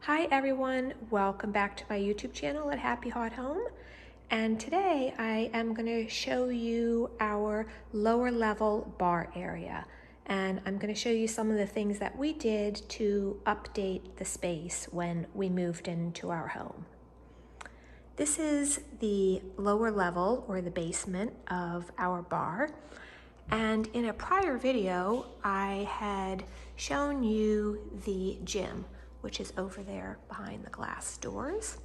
Hi everyone, welcome back to my YouTube channel at Happy Hot Home. And today I am going to show you our lower level bar area. And I'm going to show you some of the things that we did to update the space when we moved into our home. This is the lower level or the basement of our bar. And in a prior video, I had shown you the gym, which is over there behind the glass doors.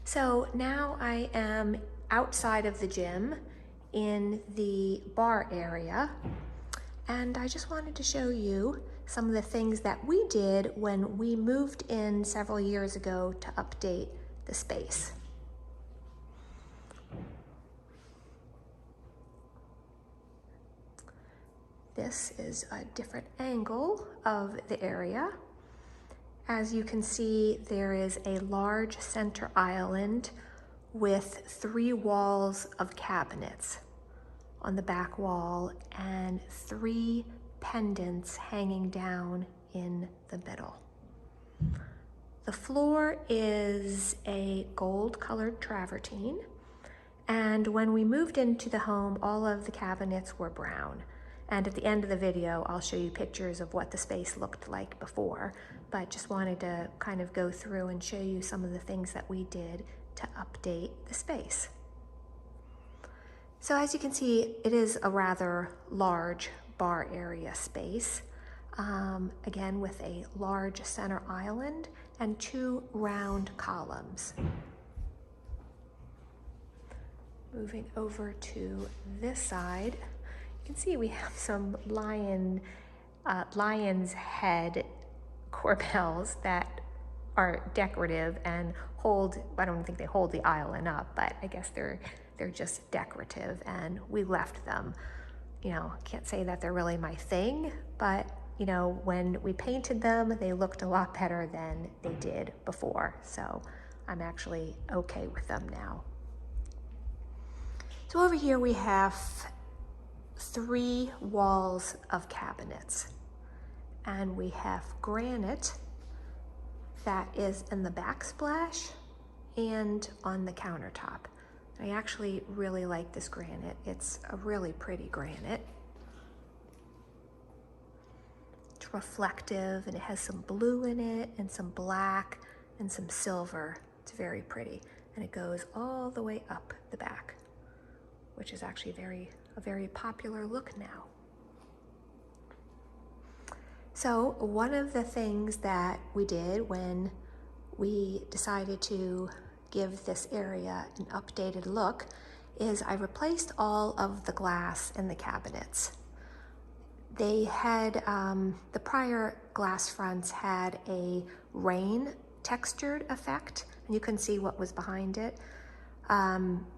So now I am outside of the gym in the bar area, and I just wanted to show you some of the things that we did when we moved in several years ago to update the space. This is a different angle of the area. As you can see, there is a large center island with 3 walls of cabinets on the back wall and 3 pendants hanging down in the middle. The floor is a gold-colored travertine, and when we moved into the home, all of the cabinets were brown. And at the end of the video, I'll show you pictures of what the space looked like before, but just wanted to kind of go through and show you some of the things that we did to update the space. So as you can see, it is a rather large bar area space, again with a large center island and 2 round columns. Moving over to this side, you can see we have some lion's head corbels that are decorative and hold, I don't think they hold the island up, but I guess they're just decorative, and we left them. You know, can't say that they're really my thing, but you know, when we painted them, they looked a lot better than they did before. So I'm actually okay with them now. So over here we have 3 walls of cabinets, and we have granite that is in the backsplash and on the countertop. I actually really like this granite. It's a really pretty granite. It's reflective, and it has some blue in it and some black and some silver. It's very pretty, and it goes all the way up the back, which is actually a very popular look now. So one of the things that we did when we decided to give this area an updated look is I replaced all of the glass in the cabinets. They had, the prior glass fronts had a rain textured effect, and you couldn't see what was behind it.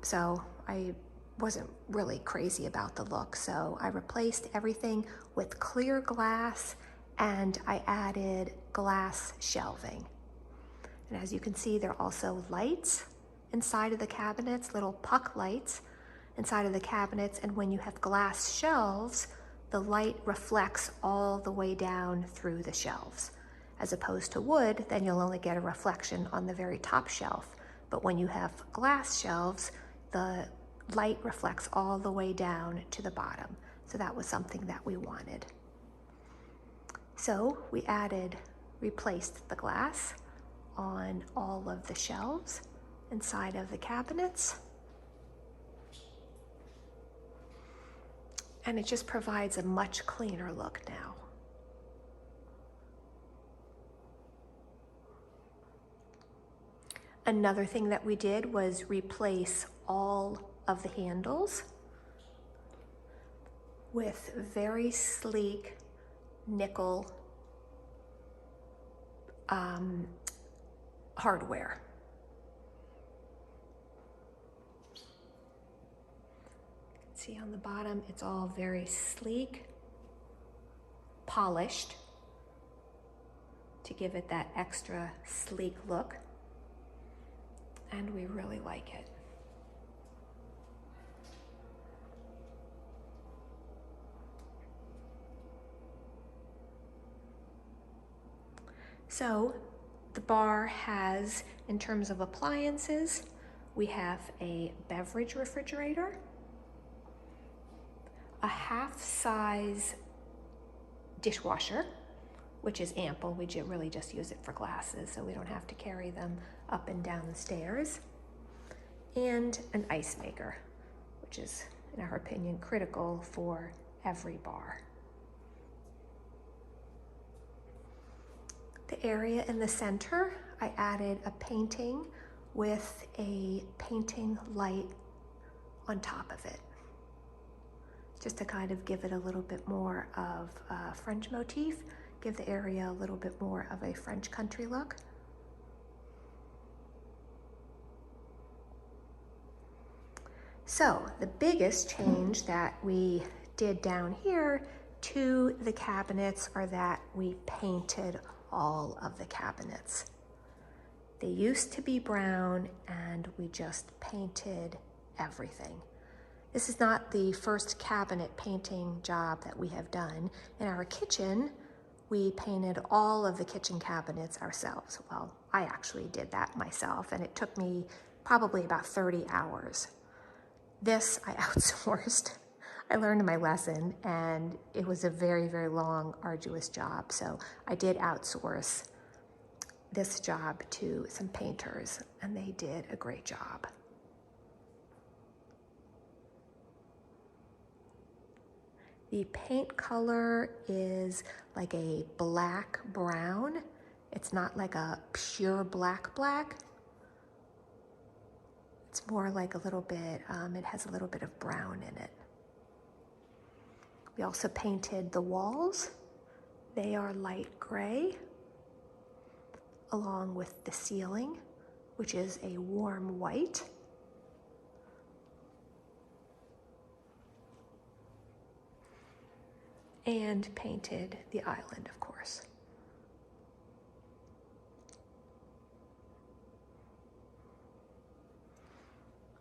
So I wasn't really crazy about the look, so I replaced everything with clear glass, and I added glass shelving. And as you can see, there are also lights inside of the cabinets, little puck lights inside of the cabinets, and when you have glass shelves, the light reflects all the way down through the shelves. As opposed to wood, then you'll only get a reflection on the very top shelf. But when you have glass shelves, the light reflects all the way down to the bottom. So that was something that we wanted. So we replaced the glass on all of the shelves inside of the cabinets. And it just provides a much cleaner look now. Another thing that we did was replace all of the handles with very sleek nickel hardware. See on the bottom, it's all very sleek, polished to give it that extra sleek look, and we really like it. So The bar has, in terms of appliances, we have a beverage refrigerator, a half-size dishwasher, which is ample. We really just use it for glasses, so we don't have to carry them up and down the stairs, and an ice maker, which is, in our opinion, critical for every bar. The area in the center, I added a painting with a painting light on top of it, just to kind of give it a little bit more of a French motif, give the area a little bit more of a French country look. So the biggest change that we did down here to the cabinets are that we painted all of the cabinets. They used to be brown and we just painted everything. This is not the first cabinet painting job that we have done. In our kitchen, we painted all of the kitchen cabinets ourselves. Well, I actually did that myself, and it took me probably about 30 hours. This I outsourced. I learned my lesson, and it was a very, very long, arduous job. So I did outsource this job to some painters, and they did a great job. The paint color is like a black brown. It's not like a pure black. It's more like a little bit, it has a little bit of brown in it. We also painted the walls. They are light gray, along with the ceiling, which is a warm white. And painted the island, of course.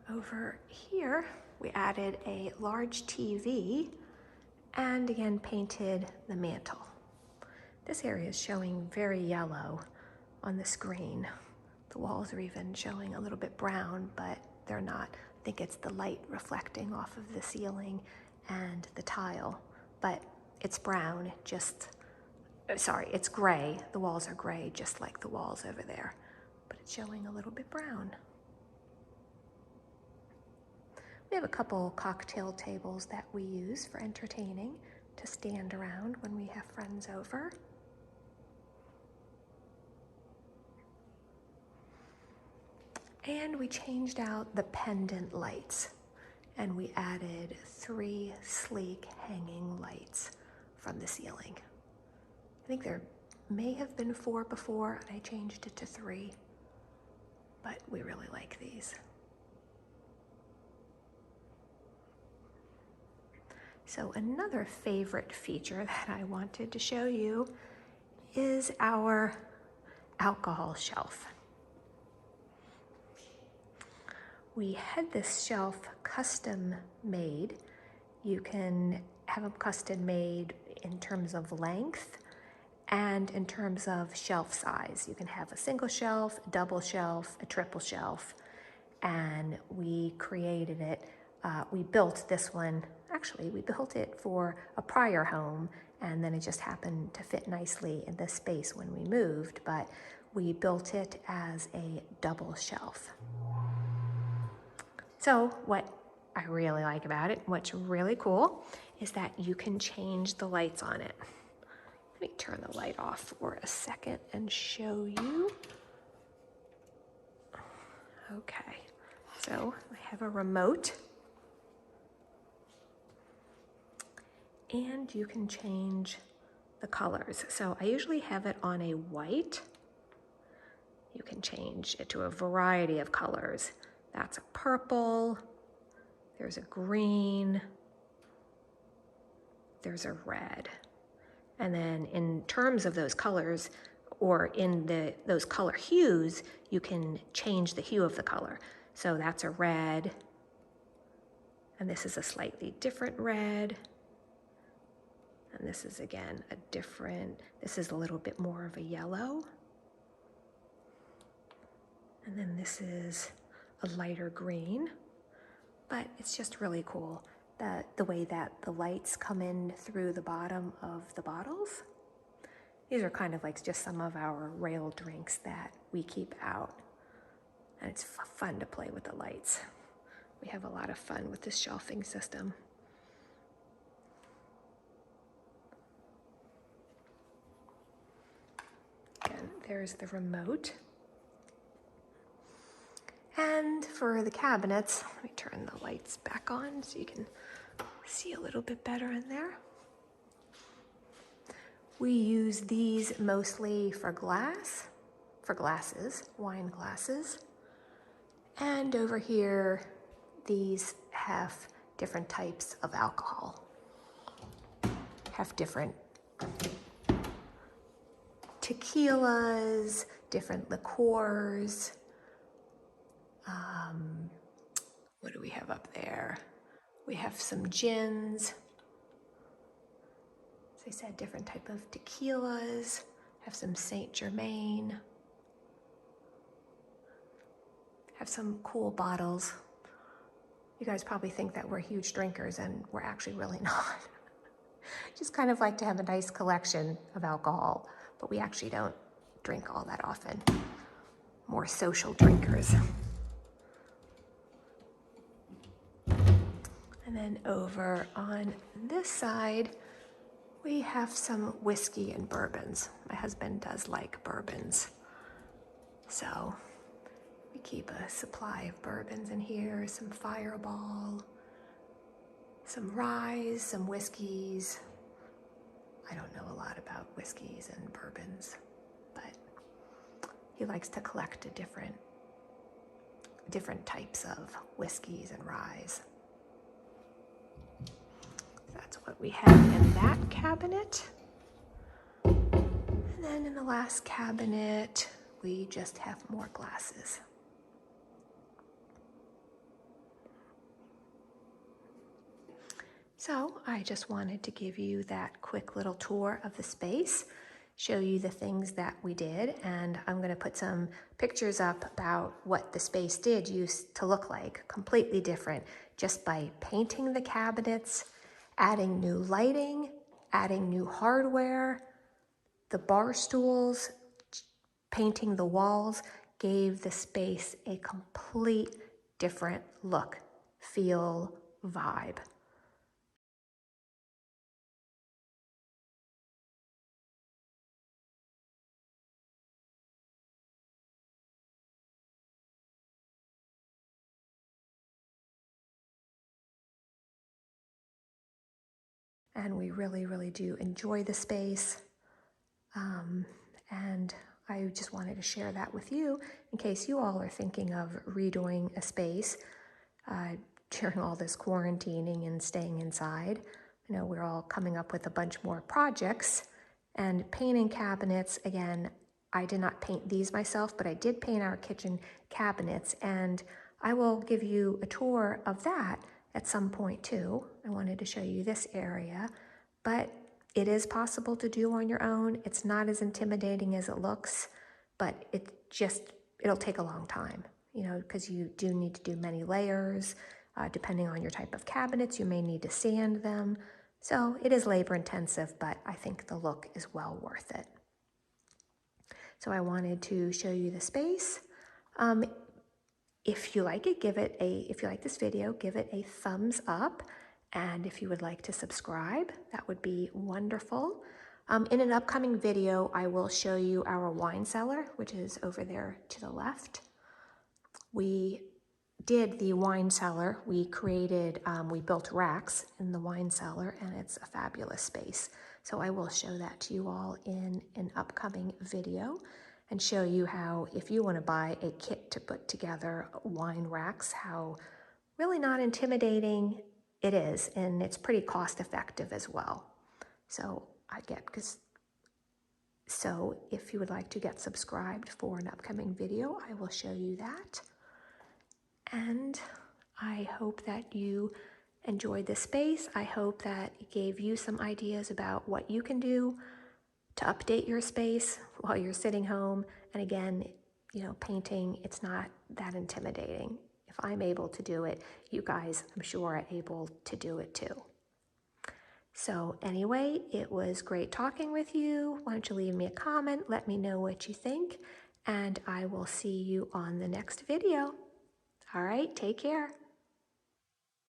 Over here, we added a large TV and again painted the mantle. This area is showing very yellow on the screen. The walls are even showing a little bit brown, but they're not. I think it's the light reflecting off of the ceiling and the tile, but it's brown, it's gray. The walls are gray, just like the walls over there, but it's showing a little bit brown. We have a couple cocktail tables that we use for entertaining to stand around when we have friends over. And we changed out the pendant lights, and we added 3 sleek hanging lights from the ceiling. I think there may have been 4 before, and I changed it to 3, but we really like these. So another favorite feature that I wanted to show you is our alcohol shelf. We had this shelf custom made. You can have them custom made in terms of length and in terms of shelf size. You can have a single shelf, a double shelf, a triple shelf, and we created it. We built this one, actually we built it for a prior home, and then it just happened to fit nicely in this space when we moved, but we built it as a double shelf. So what I really like about it, what's really cool, is that you can change the lights on it. Let me turn the light off for a second and show you. Okay, so I have a remote, and you can change the colors. So I usually have it on a white. You can change it to a variety of colors. That's a purple, there's a green, there's a red. And then in terms of those colors, or in those color hues, you can change the hue of the color. So that's a red, and this is a slightly different red. And this is, again, this is a little bit more of a yellow. And then this is a lighter green, but it's just really cool the way that the lights come in through the bottom of the bottles. These are kind of like just some of our rail drinks that we keep out. And it's fun to play with the lights. We have a lot of fun with this shelving system. Again, there's the remote. And for the cabinets, let me turn the lights back on so you can see a little bit better in there. We use these mostly for glasses, wine glasses. And over here, these have different types of alcohol. Have different tequilas, different liqueurs. What do we have up there? We have some gins. As I said, different type of tequilas. Have some Saint Germain. Have some cool bottles. You guys probably think that we're huge drinkers, and we're actually really not. Just kind of like to have a nice collection of alcohol, but we actually don't drink all that often. More social drinkers. And then over on this side, we have some whiskey and bourbons. My husband does like bourbons. So we keep a supply of bourbons in here, some Fireball, some rye, some whiskeys. I don't know a lot about whiskeys and bourbons, but he likes to collect a different types of whiskeys and ryes. That's what we have in that cabinet. And then in the last cabinet, we just have more glasses. So I just wanted to give you that quick little tour of the space, show you the things that we did, and I'm going to put some pictures up about what the space did used to look like, completely different, just by painting the cabinets, adding new lighting, adding new hardware, the bar stools, painting the walls, gave the space a complete different look, feel, vibe. And we really, really do enjoy the space. And I just wanted to share that with you in case you all are thinking of redoing a space during all this quarantining and staying inside. I know we're all coming up with a bunch more projects, and painting cabinets, again, I did not paint these myself, but I did paint our kitchen cabinets, and I will give you a tour of that at some point too. I wanted to show you this area, but it is possible to do on your own. It's not as intimidating as it looks, but it'll take a long time, because you do need to do many layers. Depending on your type of cabinets, you may need to sand them. So it is labor intensive, but I think the look is well worth it. So I wanted to show you the space. If you like it, if you like this video, give it a thumbs up. And if you would like to subscribe, that would be wonderful. In an upcoming video, I will show you our wine cellar, which is over there to the left. We did the wine cellar. We built racks in the wine cellar, and it's a fabulous space. So I will show that to you all in an upcoming video and show you how, if you want to buy a kit to put together wine racks, how really not intimidating it is, and it's pretty cost effective as well. So if you would like to get subscribed for an upcoming video, I will show you that. And I hope that you enjoyed this space. I hope that it gave you some ideas about what you can do to update your space while you're sitting home. And again, painting, it's not that intimidating. If I'm able to do it, you guys, I'm sure, are able to do it too. So anyway, it was great talking with you. Why don't you leave me a comment, let me know what you think, and I will see you on the next video. All right, take care.